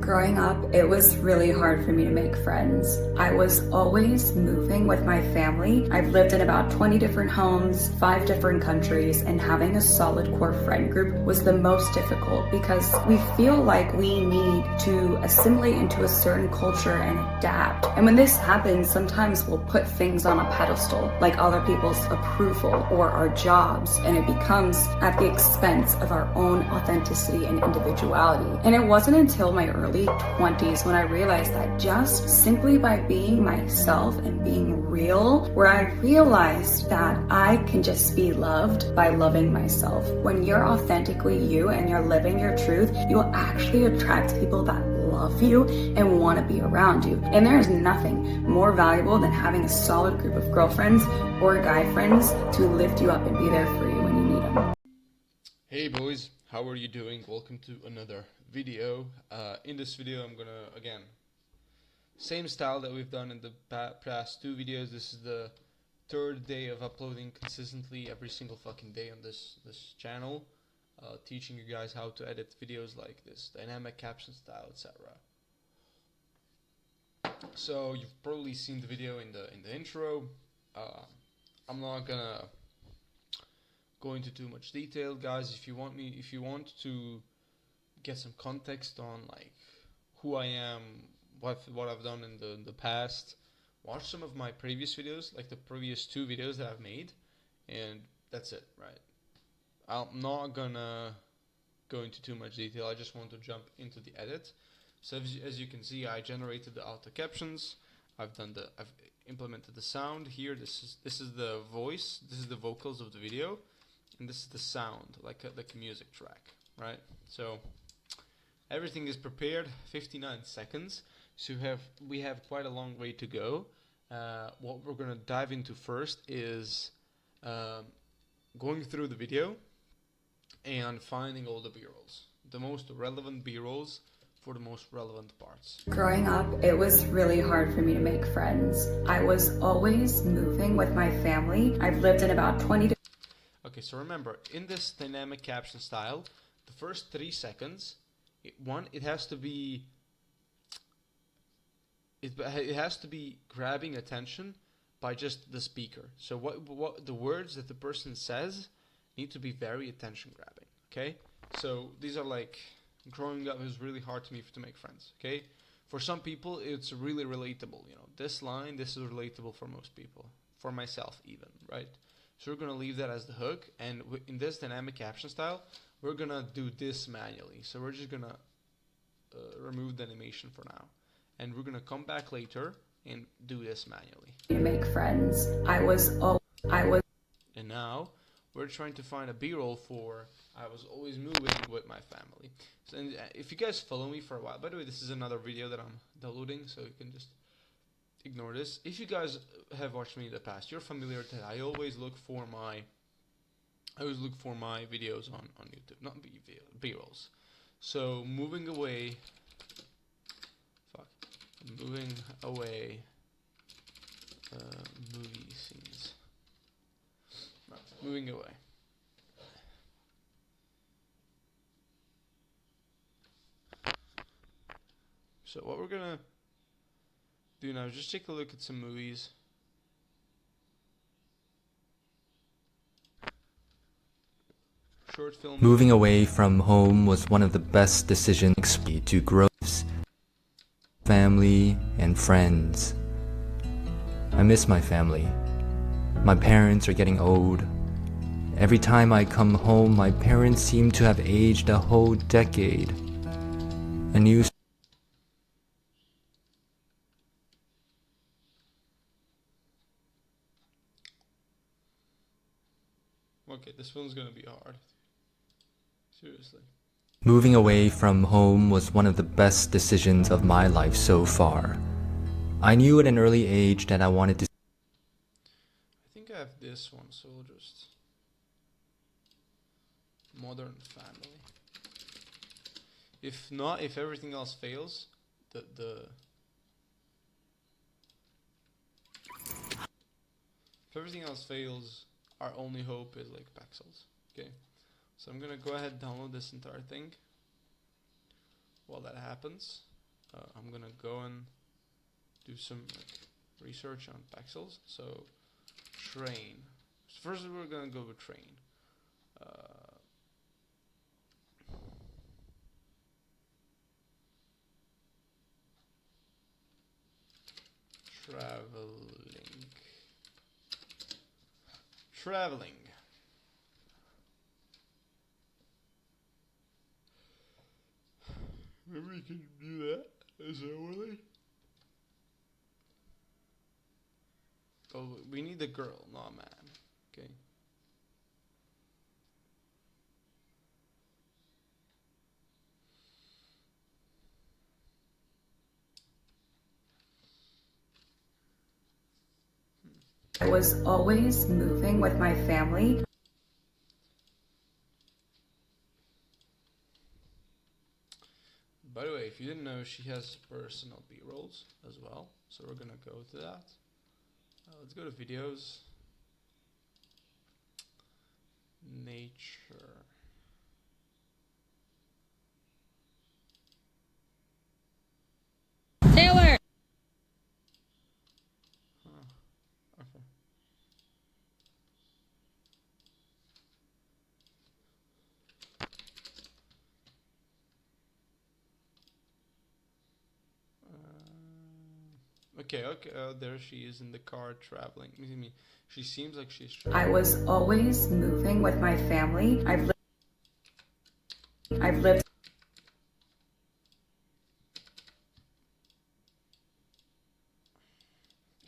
Growing up, it was really hard for me to make friends. I was always moving with my family. I've lived in about 20 different homes, 5 different countries, and having a solid core friend group was the most difficult because we feel like we need to assimilate into a certain culture and adapt. And when this happens, sometimes we'll put things on a pedestal, like other people's approval or our jobs, and it becomes at the expense of our own authenticity and individuality. And it wasn't until my early 20s when I realized that just simply by being myself and being real, where I realized that I can just be loved by loving myself. When you're authentically you and you're living your truth, you'll actually attract people that love you and want to be around you. And there is nothing more valuable than having a solid group of girlfriends or guy friends to lift you up and be there for you when you need them. Hey boys, how are you doing? Welcome to another video. In this video I'm gonna, again, same style that we've done in the past 2 videos. This is the 3rd day of uploading consistently every single fucking day on this channel, teaching you guys how to edit videos like this, dynamic caption style, etc. So you've probably seen the video in the intro. I'm not gonna go into too much detail, guys. If you want to get some context on like who I am, what I've done in the past, watch some of my previous videos, like the previous 2 videos that I've made, and that's it, right? I'm not gonna go into too much detail. I just want to jump into the edit. So as you can see, I generated the auto captions. I've implemented the sound here. This is the voice. This is the vocals of the video, and this is the sound, like a music track, right? So everything is prepared. 59 seconds. So we have quite a long way to go. What we're gonna dive into first is going through the video and finding all the B-rolls, the most relevant B-rolls for the most relevant parts. Growing up, it was really hard for me to make friends. I was always moving with my family. I've lived in about 20 Okay, so remember, in this dynamic caption style, the first 3 seconds, it has to be grabbing attention by just the speaker. So what the words that the person says need to be very attention grabbing. Okay, so these are like, growing up, it was really hard to me to make friends. Okay, for some people it's really relatable. You know, this is relatable for most people, for myself even, right? So we're gonna leave that as the hook, and in this dynamic caption style, we're gonna do this manually. So we're just gonna remove the animation for now, and we're gonna come back later and do this manually. to make friends. And now we're trying to find a B-roll for I was always moving with my family. So, and if you guys follow me for a while, by the way, this is another video that I'm downloading, so you can just ignore this. If you guys have watched me in the past, you're familiar that I always look for my videos on YouTube, not B-rolls. So moving away movie scenes. Right, moving away. So what we're gonna do now is just take a look at some movies. Short film. Moving away from home was one of the best decisions to grow family and friends. I miss my family. My parents are getting old. Every time I come home, my parents seem to have aged a whole decade. A new Okay, this one's gonna be hard. Seriously. Moving away from home was one of the best decisions of my life so far. I knew at an early age that I wanted to. I think I have this one, so we'll just Modern Family. If not, if everything else fails, if everything else fails, our only hope is like Pexels. Okay, so I'm gonna go ahead and download this entire thing while that happens. I'm gonna go and do some research on pixels. So train. First, we're gonna go with train. Traveling. Maybe we can do that as early. Oh, we need a girl, not a man. Okay. I was always moving with my family. By the way, if you didn't know, she has personal B-rolls as well. So we're gonna go to that. Let's go to videos. Nature. Taylor! Okay. Okay. There she is in the car traveling. I mean, she seems like she's traveling. I was always moving with my family. I've lived.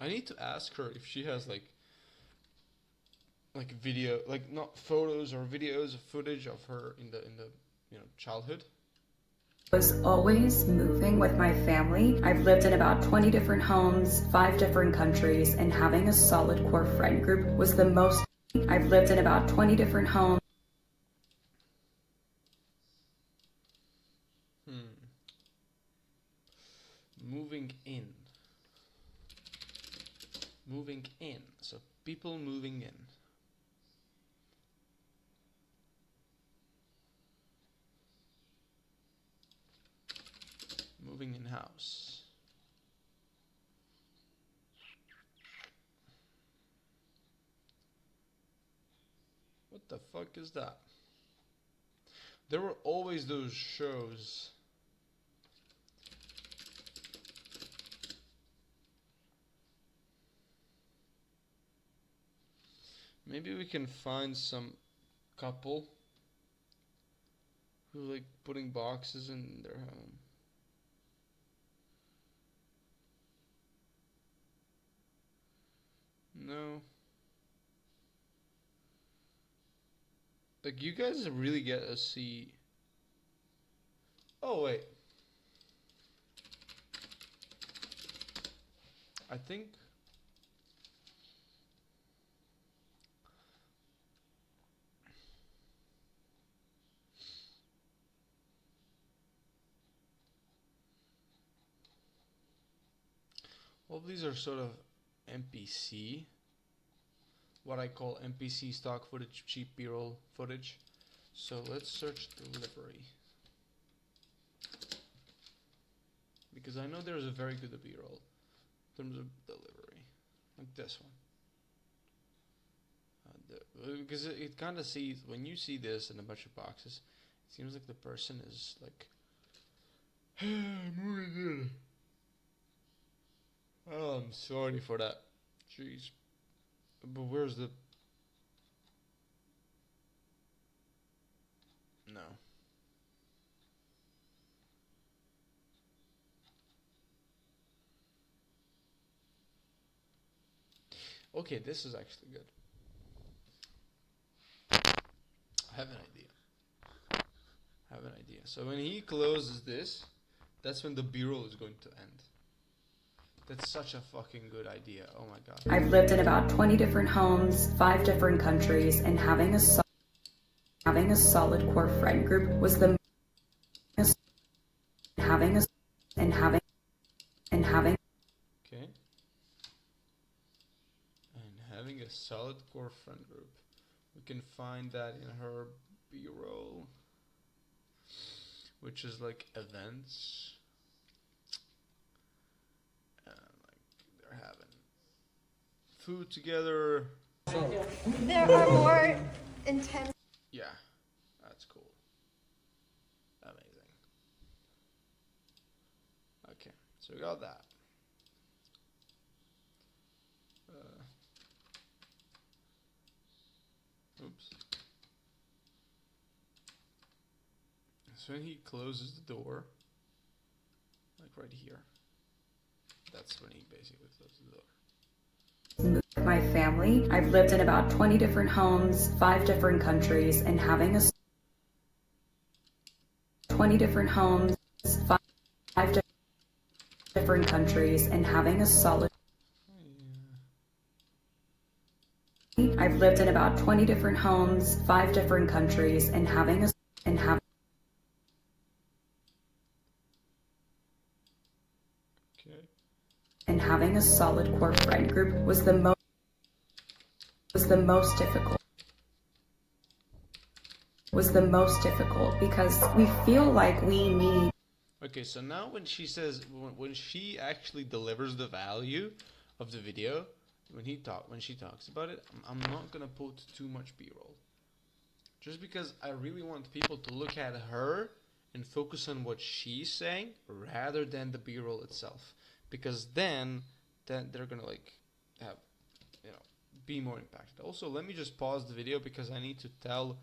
I need to ask her if she has like video, like not photos or videos of footage of her in the childhood. Was always moving with my family. I've lived in about 20 different homes, 5 different countries, and having a solid core friend group was the most. I've lived in about 20 different homes. Moving in. Moving in. So people moving in. Moving in house. What the fuck is that? There were always those shows. Maybe we can find some couple who like putting boxes in their home. No. Like you guys really get to see. Oh wait. I think all of these are sort of NPC. What I call NPC stock footage, cheap B-roll footage. So let's search delivery. Because I know there's a very good B-roll in terms of delivery. Like this one. Because it kind of sees, when you see this in a bunch of boxes, it seems like the person is like, moving in. Oh, I'm sorry for that. Jeez. But where's the... No. Okay, this is actually good. I have an idea. So when he closes this, that's when the B-roll is going to end. That's such a fucking good idea. Oh my god. I've lived in about 20 different homes, 5 different countries, and having a solid core friend group was the having. Okay. And having a solid core friend group. We can find that in her B-roll, which is like events. food together. There are more intense. Yeah, that's cool. Amazing. Okay, so we got that. Oops. So when he closes the door, like right here, that's when he basically closes the door. With my family, I've lived in about 20 different homes, 5 different countries, and having a 20 different homes, 5 different countries, and having a solid. I've lived in about 20 different homes, 5 different countries, and having a having a solid core friend group was the most difficult. Because we feel like we need. Okay, so now when she says, when she actually delivers the value of the video, when she talks about it, I'm not gonna put too much B-roll, just because I really want people to look at her and focus on what she's saying rather than the B-roll itself, because then they're gonna like have, you know, be more impacted. Also, let me just pause the video because I need to tell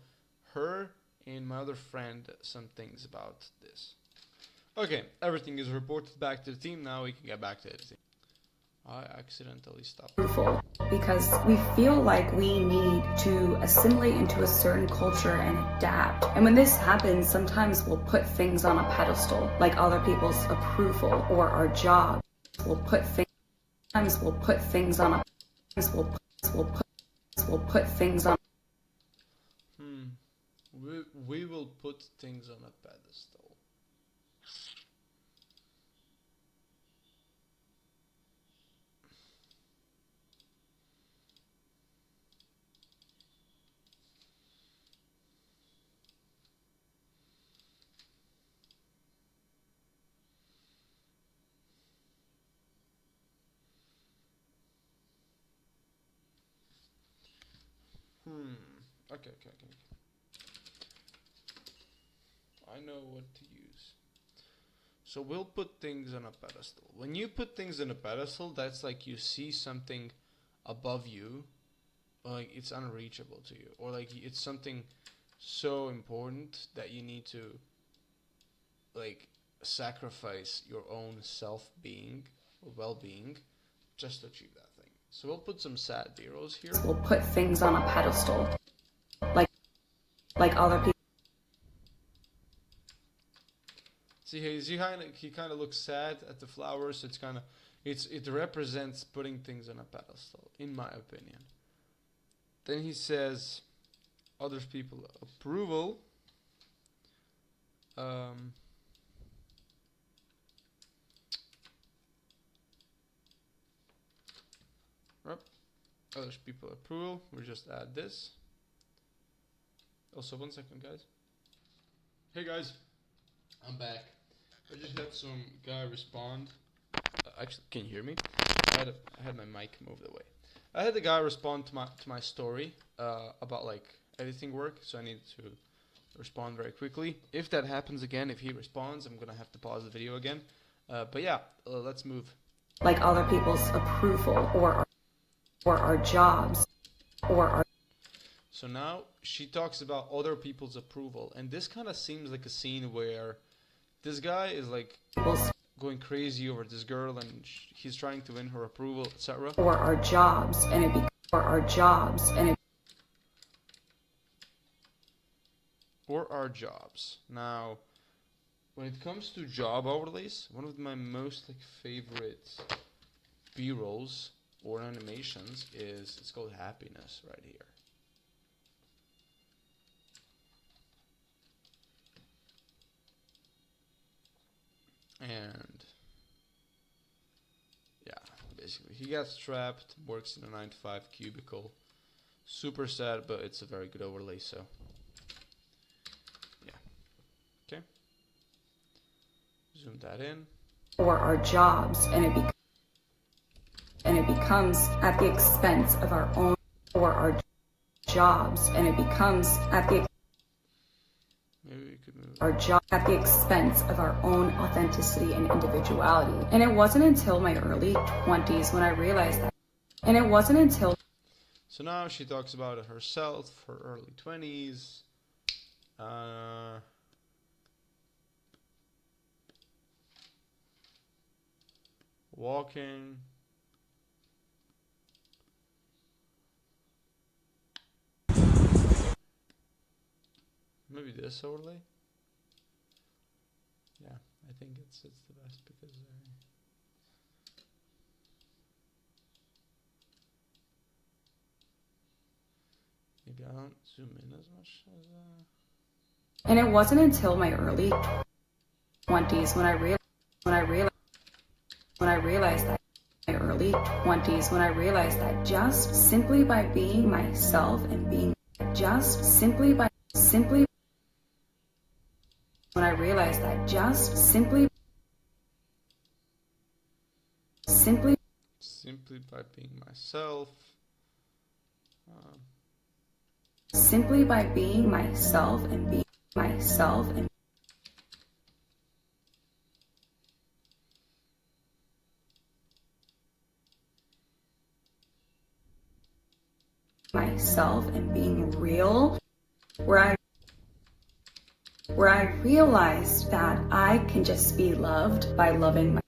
her and my other friend some things about this. Okay, everything is reported back to the team. Now we can get back to editing. I accidentally stopped. Because we feel like we need to assimilate into a certain culture and adapt. And when this happens, sometimes we'll put things on a pedestal, like other people's approval or our job. Sometimes we'll put things on a. We'll put things on. We will put things on a pedestal. Okay. I know what to use. So we'll put things on a pedestal. When you put things on a pedestal, that's like you see something above you, like it's unreachable to you, or like it's something so important that you need to like sacrifice your own self-being or well-being just to achieve that thing. So we'll put some sad B-rolls here. We'll put things on a pedestal, like other people. See, he kind of looks sad at the flowers. It's kind of, it represents putting things on a pedestal, in my opinion. Then he says, other people approval. Other people approval. We just add this. Also, 1 second, guys. Hey guys, I'm back. I just had some guy respond. Actually, can you hear me? I had my mic moved away. I had the guy respond to my story about like editing work, so I needed to respond very quickly. If that happens again, if he responds, I'm gonna have to pause the video again. But yeah, let's move. Like other people's approval or our jobs or our. So now she talks about other people's approval, and this kind of seems like a scene where this guy is like going crazy over this girl, and he's trying to win her approval, etc. Or our jobs, and it or our jobs. Now, when it comes to job overlays, one of my most like favorite B-rolls or animations is, it's called Happiness right here. And yeah, basically he gets trapped, works in a 9-to-5 cubicle. Super sad, but it's a very good overlay, so yeah. Okay. Zoom that in. Or our jobs, and it and it becomes at the expense of our own or our jobs, and it becomes at the Maybe we could move. our job at the expense of our own authenticity and individuality. And it wasn't until my early 20s when I realized that. And it wasn't until So now she talks about herself, her early 20s. Walking. Maybe this overlay? Yeah, I think it's the best because maybe I don't zoom in as much as and it wasn't until my early 20s when I realized that my early 20s when I realized that just simply by being myself and being just simply when I realized that just simply by being myself. Simply by being myself and being myself and myself and being real, where I realized that I can just be loved by loving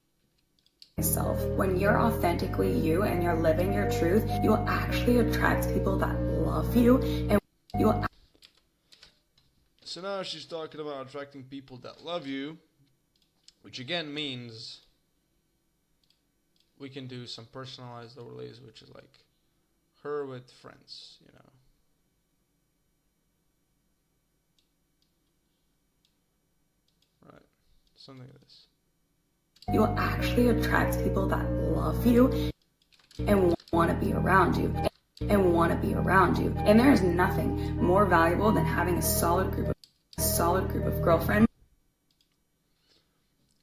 myself. When you're authentically you and you're living your truth, you'll actually attract people that love you, and you'll. So now she's talking about attracting people that love you, which again means we can do some personalized overlays, which is like her with friends, you know. Right, something like this. You'll actually attract people that love you and want to be around you. And there is nothing more valuable than having a solid group of girlfriends.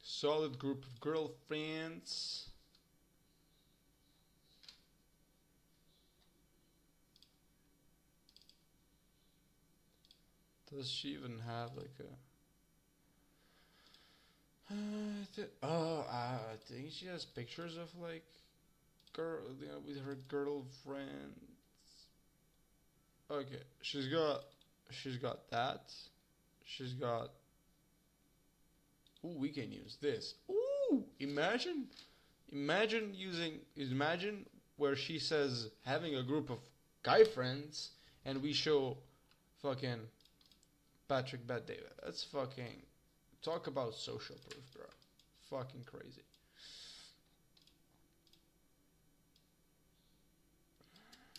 Solid group of girlfriends. Does she even have like a? I think she has pictures of like with her girlfriends. Okay, she's got that. She's got. Ooh, we can use this. Ooh, imagine where she says having a group of guy friends, and we show fucking Patrick Bet David. That's fucking. Talk about social proof, bro. Fucking crazy.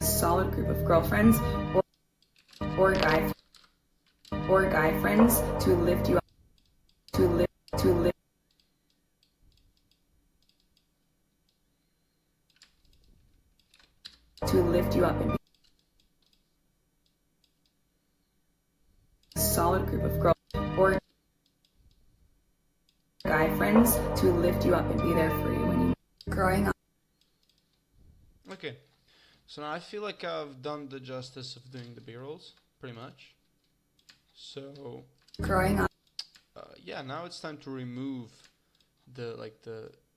Solid group of girlfriends or guy friends to lift you up, to lift you up, and be solid group of girls or guy friends to lift you up and be there for you when you growing up. Okay, so now I feel like I've done the justice of doing the B-rolls, pretty much. So Growing up. Yeah, now it's time to remove the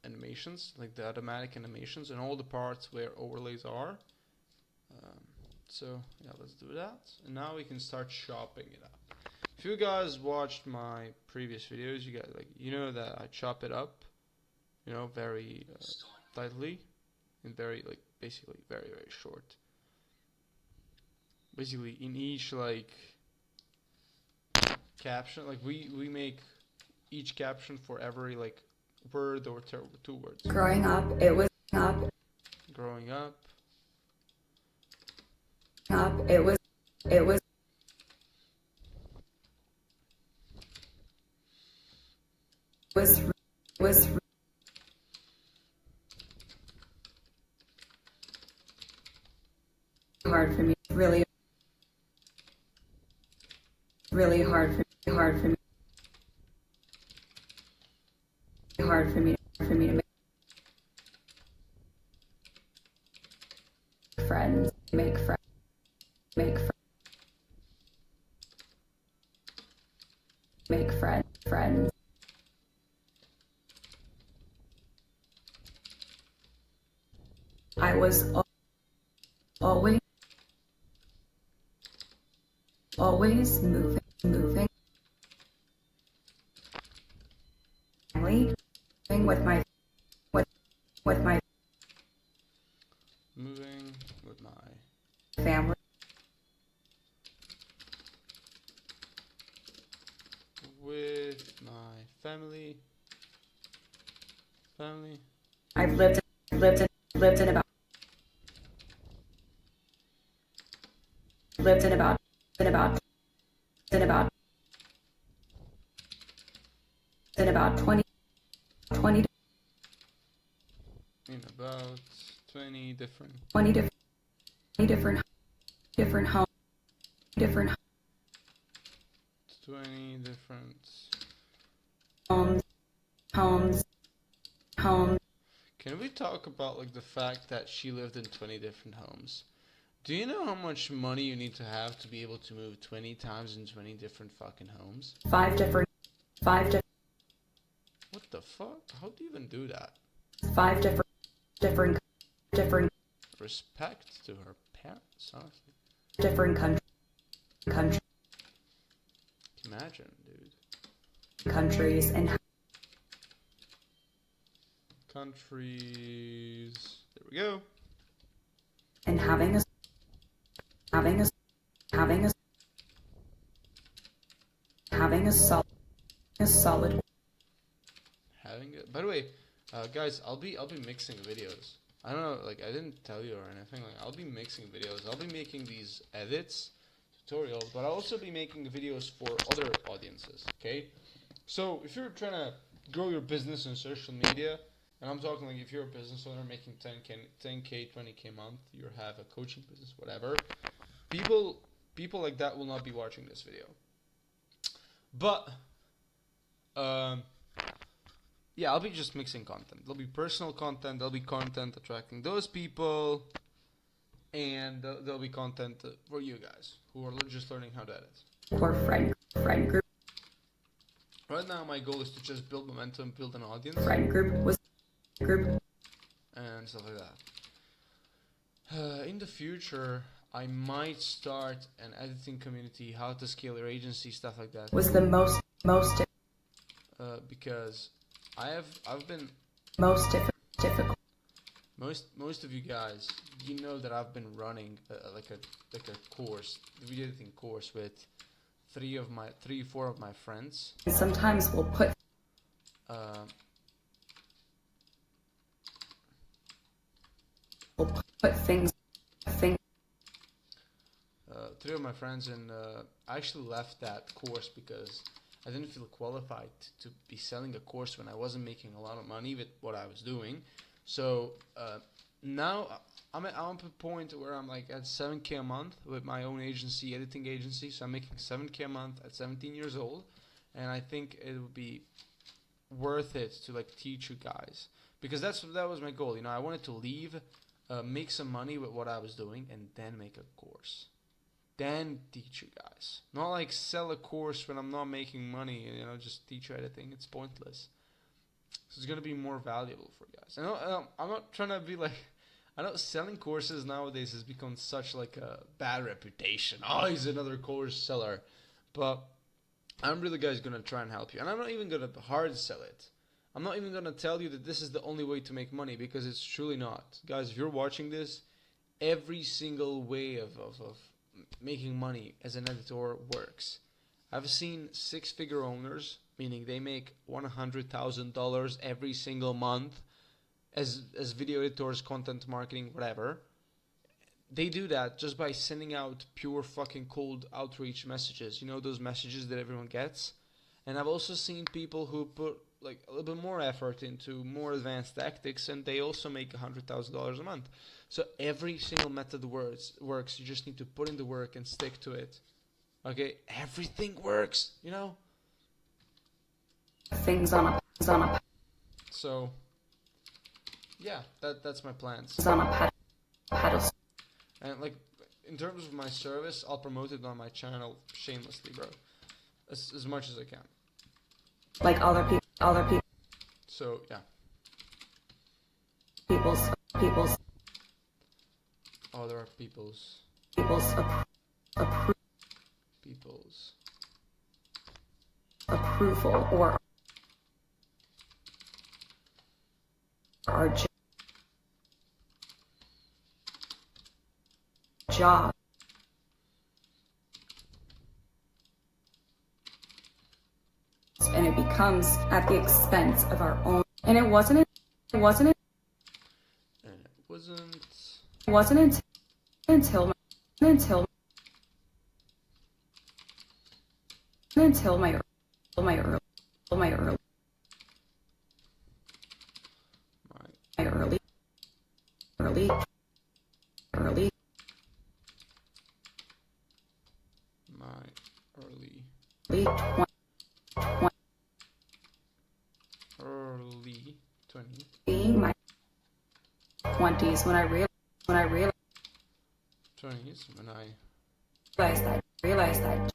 animations, like the automatic animations, and all the parts where overlays are. So yeah, let's do that, and now we can start chopping it up. If you guys watched my previous videos, you guys that I chop it up, very tightly, and very basically very short. Basically, in each caption, we make each caption for every word or two words. Growing up, it was Growing up. it was hard for me, really hard for me to make I was always moving family, with my with my Moving with my family, family. I've lived in about in about 20 In about 20 different 20 different homes 20 different. homes. Can we talk about like the fact that she lived in 20 different homes? Do you know how much money you need to have to be able to move 20 times in 20 different fucking homes? Five different What the fuck? How do you even do that? different Respect to her parents, honestly. different Imagine, dude. countries and Countries. There we go. having a solid By the way, guys, I'll be mixing videos. I don't know, like I didn't tell you or anything. Like I'll be mixing videos. I'll be making these edits, tutorials, but I'll also be making videos for other audiences. Okay, so if you're trying to grow your business on social media, and I'm talking like if you're a business owner making 10k, 20k a month, you have a coaching business, whatever. People like that will not be watching this video. But yeah, I'll be just mixing content. There'll be personal content, there'll be content attracting those people, and there'll be content for you guys who are just learning how to edit. core friend group Right now, my goal is to just build momentum, build an audience, group and stuff like that. In the future, I might start an editing community, how to scale your agency, stuff like that. was the most Because I've been difficult most of you guys, you know that I've been running like a course, video editing course with four of my friends. and sometimes we'll put things Three of my friends, and I actually left that course because I didn't feel qualified to be selling a course when I wasn't making a lot of money with what I was doing. So now I'm at a point where I'm like at 7k a month with my own agency, editing agency. So I'm making 7k a month at 17 years old, and I think it would be worth it to like teach you guys, because that was my goal. You know, I wanted to leave, make some money with what I was doing, and then make a course. Then teach you guys. Not like sell a course when I'm not making money, you know, just teach you editing. It's pointless. So it's going to be more valuable for you guys. I'm not trying to be like, I know selling courses nowadays has become such like a bad reputation. Oh, he's another course seller. But I'm really, guys, going to try and help you. And I'm not even going to hard sell it. I'm not even going to tell you that this is the only way to make money, because it's truly not. Guys, if you're watching this, every single way of making money as an editor works. I've seen six-figure owners, meaning they make $100,000 every single month as video editors, content marketing, whatever. They do that just by sending out pure fucking cold outreach messages. You know, those messages that everyone gets. And I've also seen people who put like a little bit more effort into more advanced tactics, and they also make $100,000 a month. So every single method works. You just need to put in the work and stick to it. Okay, everything works, you know. things on a So yeah, that's my plans. pedestal. And like in terms of my service, I'll promote it on my channel shamelessly, bro, as much as I can. Like other people So yeah. people's other people's appro- people's approval or our job. And it becomes at the expense of our own. And it wasn't and it wasn't until my early early 20s, being my 20s when I realized 20s when I realized that realized that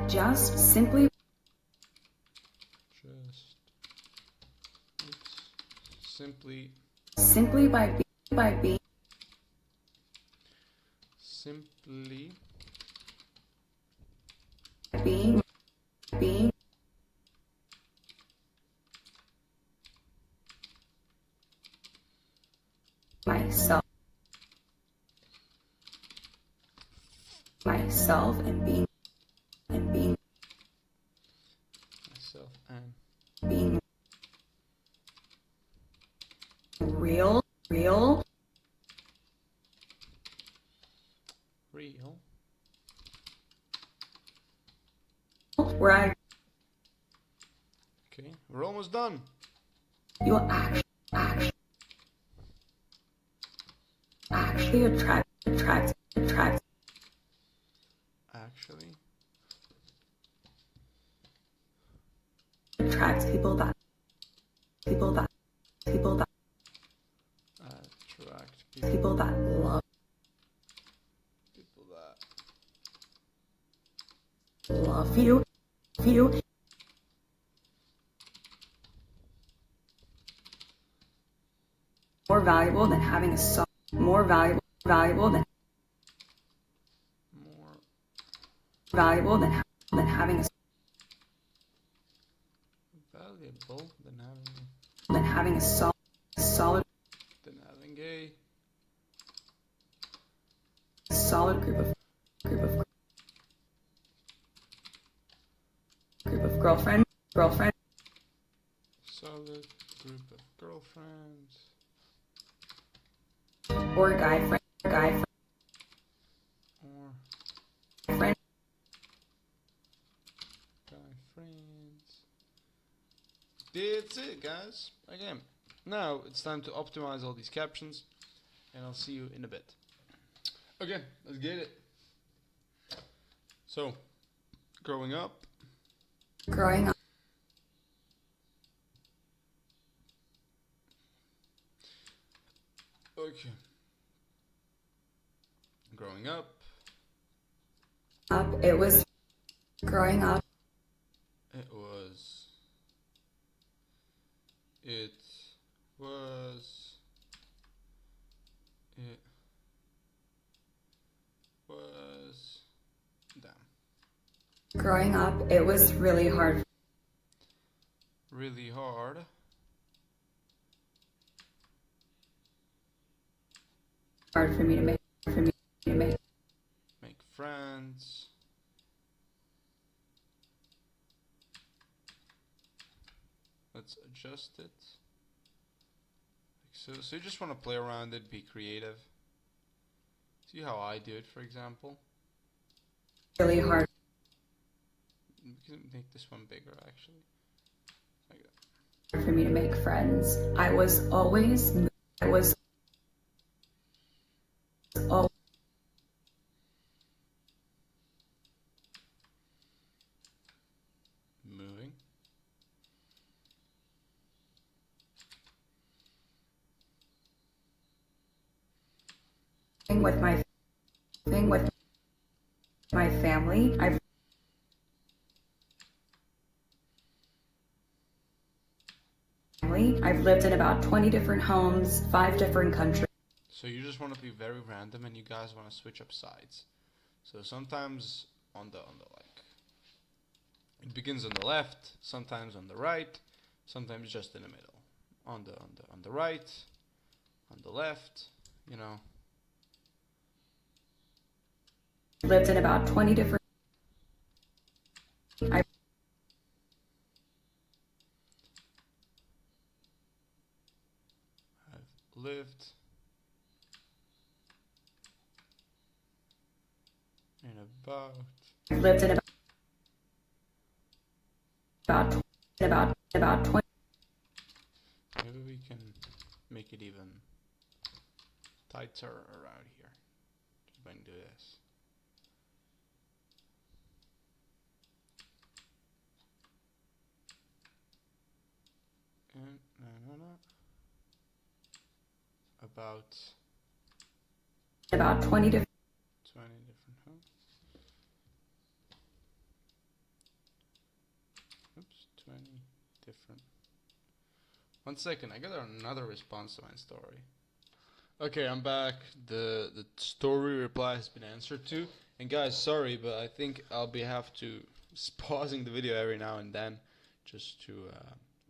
just simply simply by being being myself and being myself and being real where okay, we're almost done. you actually attract Actually attracts people that attract people that love you more valuable than having a song more valuable than having a solid group of girlfriends solid group of girlfriends or guy friends or friend guy friends. That's it, guys. Again, now it's time to optimize all these captions, and I'll see you in a bit. Okay, let's get it. So, growing up. Okay. Growing up. It was growing up. It was. It was. It was. Damn. Growing up, it was really hard. Really hard. Hard for me to make friends. Let's adjust it. Like so you just want to play around it, be creative. See how I do it, for example. Really hard. We can make this one bigger, actually. Like that. For me to make friends. I was always moving. With my family. family. I've lived in about 20 different homes, 5 different countries. So you just want to be very random, and you guys want to switch up sides. So sometimes on the like, it begins on the left, sometimes on the right, sometimes just in the middle. On the right, on the left, you know. Lived in about 20 different. I've lived in lived in about 20. maybe we can make it even tighter around here. Just going to do this. And about 20 different. 20 different homes. Oops, 20 different. 1 second, I got another response to my story. Okay, I'm back. The story reply has been answered to. And guys, sorry, but I think I'll have to pausing the video every now and then just to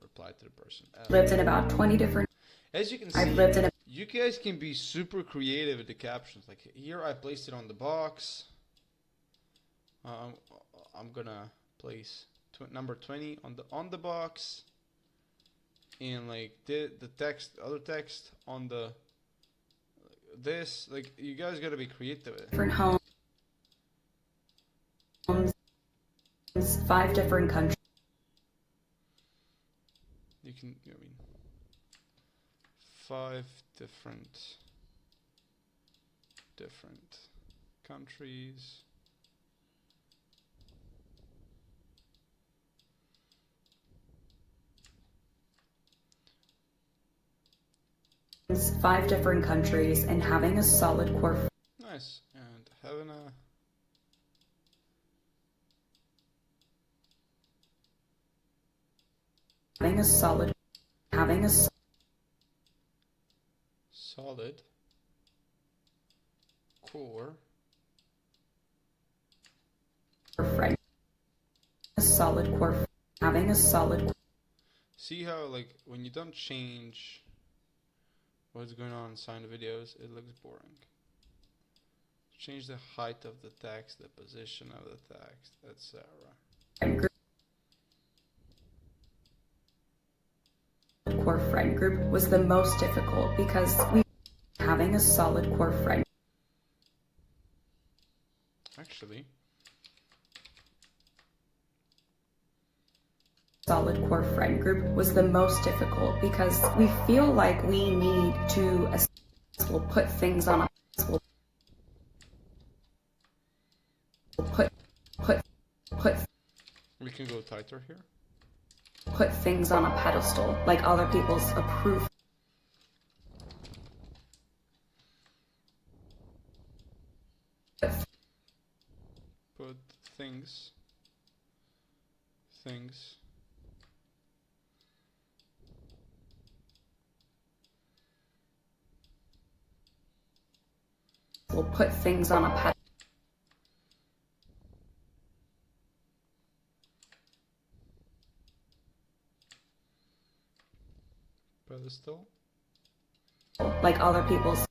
reply to the person. Lived in about 20 different. As you can see, I've lived in a. You guys can be super creative with the captions. Like here, I placed it on the box. I'm gonna place number 20 on the box, and like the text, other text on the this. Like you guys gotta be creative with it. Different homes, 5 different countries. You can, 5 different countries. Five different countries and having a solid core. Nice. And having a solid core friend. A solid core. Having a solid. See how like when you don't change what's going on inside the videos, it looks boring. Change the height of the text, the position of the text, etc. Core friend group was the most difficult because having a solid core friend. Actually, solid core friend group was the most difficult because we feel like we need to we'll put things on a put we can go tighter here. Put things on a pedestal like other people's approval. Put things We'll put things on a pedestal. Like other people's.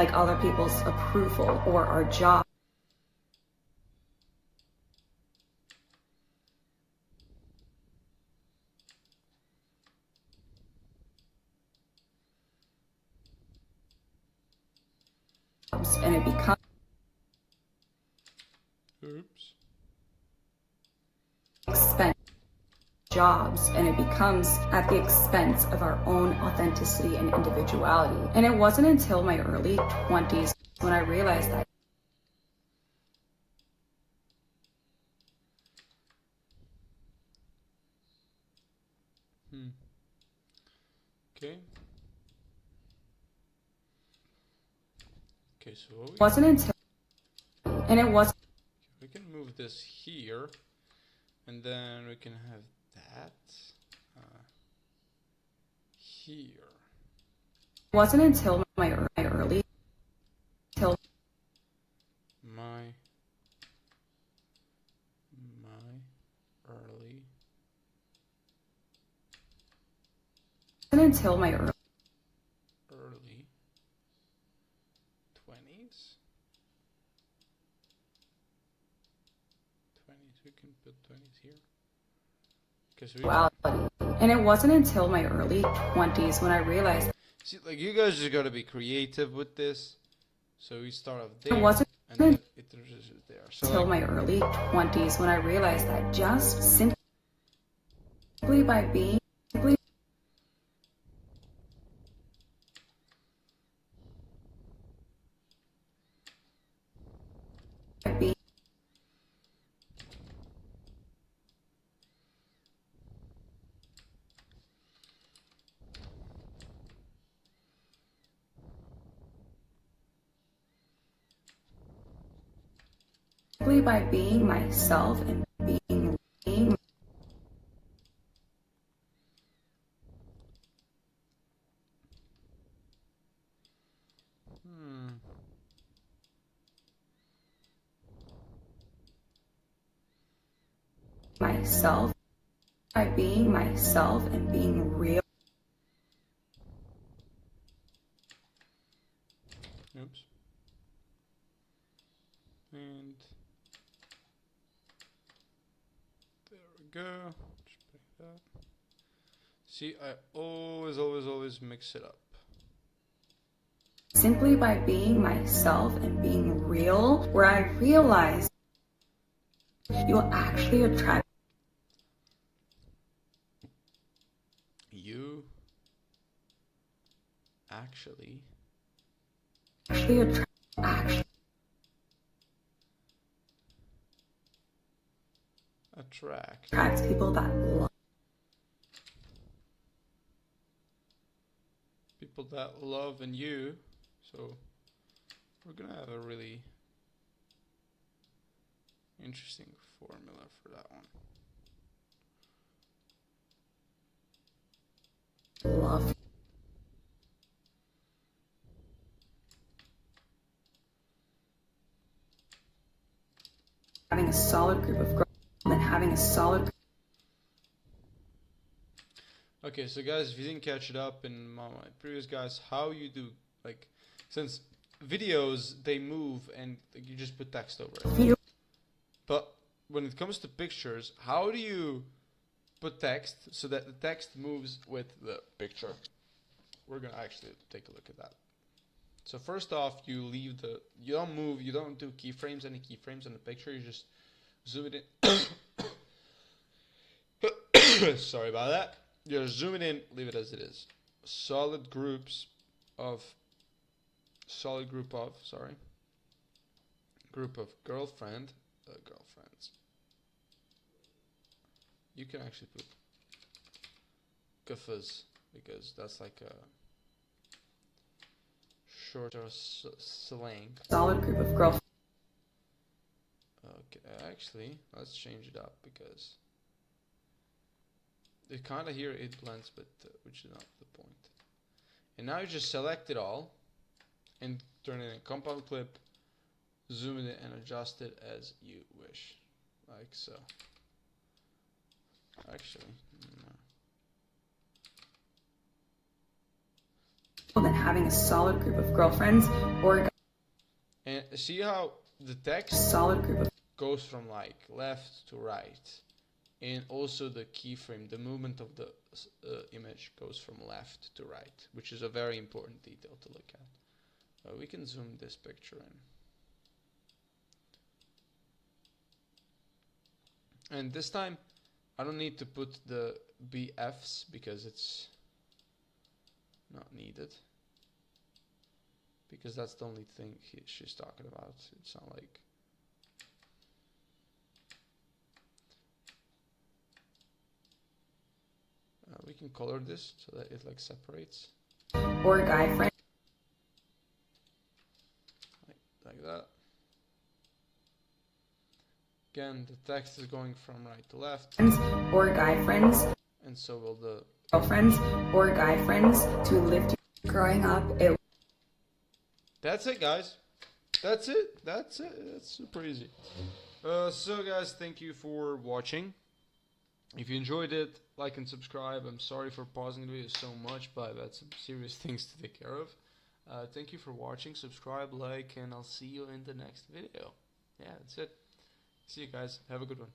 Like other people's approval or our job. And it becomes jobs, and it becomes at the expense of our own authenticity and individuality. And it wasn't until my early 20s when I realized that Okay. Okay, so what it wasn't until and it was we can move this here, and then we can have that here. wasn't until my early till My early wasn't until my early early 20s. 20s, we can put 20s here. Okay, so we sexuality. And it wasn't until my early 20s when I realized see, like, you guys just gotta be creative with this. So we start off there, it wasn't and then it transitions there. So until like, my early 20s when I realized that just simply by being simply by being simply by being myself and being myself by being myself and being real. oops. And there we go. Just break that. See, I always mix it up. Simply by being myself and being real, where I realized you'll actually attract You actually actually attracts people that love in you. So we're gonna have a really interesting formula for that one. love. Having a solid group of girls and then having a solid Okay, so guys, if you didn't catch it up in my previous guys, how you do, like, since videos they move and like, you just put text over it. view But when it comes to pictures, how do you put text so that the text moves with the picture? We're gonna actually take a look at that. So first off, you don't move, you don't do keyframes, any keyframes on the picture, you just zoom it in. Sorry about that. You just zoom it in, leave it as it is. Group of girlfriends. You can actually put guffas because that's like a shorter slang. solid group of girls. Okay, actually, let's change it up because it kind of here it blends, but which is not the point. And now you just select it all and turn it in a compound clip, zoom it in and adjust it as you wish, like so. Actually, no. Than having a solid group of girlfriends or And see how the a text solid group of goes from like left to right, and also the keyframe, the movement of the image goes from left to right, which is a very important detail to look at. We can zoom this picture in, and this time I don't need to put the BFs because it's not needed. Because that's the only thing she's talking about. It's not like... we can color this so that it like separates. Or guy friends. Like that. Again, the text is going from right to left. Or guy friends. And so will the Girlfriends or guy friends to live. Growing up, it. That's it, guys. That's it. That's super easy. So, guys, thank you for watching. If you enjoyed it, like and subscribe. I'm sorry for pausing the video so much, but I've had some serious things to take care of. Thank you for watching. Subscribe, like, and I'll see you in the next video. Yeah, that's it. See you guys. Have a good one.